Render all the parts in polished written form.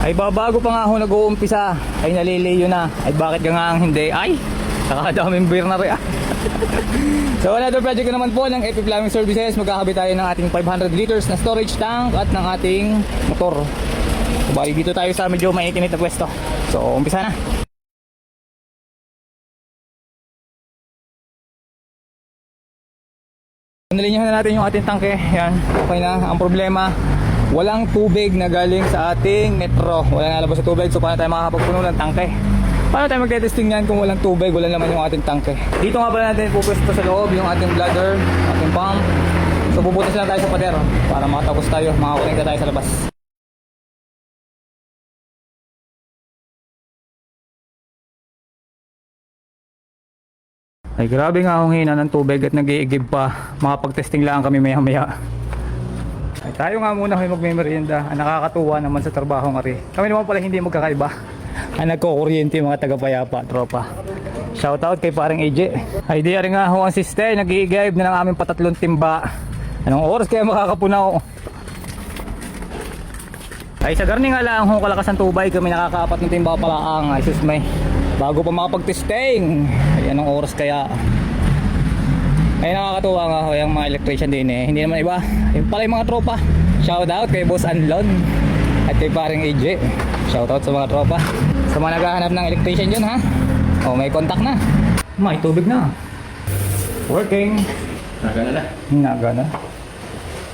Ay bago pa nga ako nag-uumpisa ay naliliyo na. Ay bakit ka nga ang hindi? Ay nakakadaming beer na rin. So another project ko naman po ng EP Plumbing Services. Magkakabit tayo ng ating 500 liters na storage tank at ng ating motor. So bali dito tayo sa medyo mainit na pwesto. So umpisa na. Nalinyahan na natin yung ating tangke. Yan, okay na. Ang problema, walang tubig na galing sa ating metro. Wala nalabas sa tubig. So paano tayo makakapagpuno ng tangke? Paano tayo magte-testing yan kung walang tubig, wala naman yung ating tangke? Dito nga pala natin pupwesto sa loob yung ating bladder, ating pump. So bubutas lang tayo sa pader para makatapos tayo, makakonekta tayo sa labas. Ay grabe nga ang hina ng tubig at nag-iigib pa. Makapag-testing lang kami maya maya. Ay tayo nga muna kami magme-merienda. Nakakatuwa naman sa trabaho nga rin. Kami naman pala hindi magkakaiba. Nagkukuryente mga taga-payapa, tropa. Shoutout kay parang AJ. Ay di rin nga ho ang siste. Nag-iigib na ng aming patatlong timba. Anong oras kaya makakapunaw? Ay sa garni nga lang ho kalakas ng tubay. Kami nakakaapat ng timba pala ang. Ay sus may. Bago pa makapag-testing. Ay anong oras kaya? Ay nakakatuwa nga ho yung mga electrician din eh. Hindi naman iba. Yung pala yung mga tropa. Shoutout kay Boss Anlon at kay parang AJ. Shoutout sa mga tropa. Sa mga naghahanap ng electrician yun ha. O may contact na. May tubig na. Working. Nagana na. Nagana.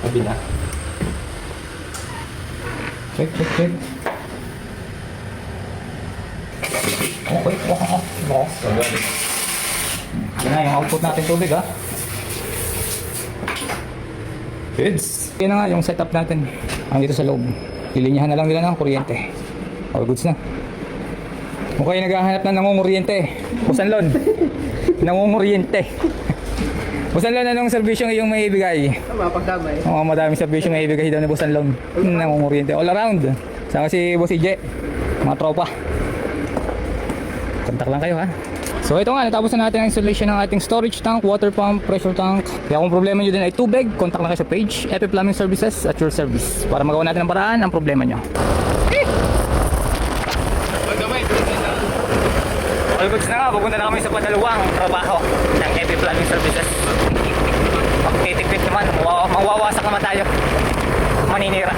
Sabi na. Check. Okay. Yan na yung output natin tubig ha. Goods. Yan na nga yung setup natin. Ang dito sa loob. Lilinyahan na lang nila ng kuryente. All goods na. Okay, naghahanap na nangunguryente. Busanlon. Nangunguryente. Busanlon, anong servisyo yung may ibigay? Mapagdamay. Oo, madaming servisyo may ibigay daw ni Busanlon. Nangunguryente. All around. Sama si Boss EJ. Mga tropa. Kontak lang kayo ha. So ito nga, natapos na natin ang installation ng ating storage tank, water pump, pressure tank. Kaya kung problema nyo din ay tubig, contact lang kayo sa page EP Plumbing Services at your service para magawa natin ang paraan ang problema nyo. All goods na nga, pupunta na kami sa padalawang trabaho ng EP Plumbing Services. Pag-titik naman, mawawasak naman tayo. Maninira.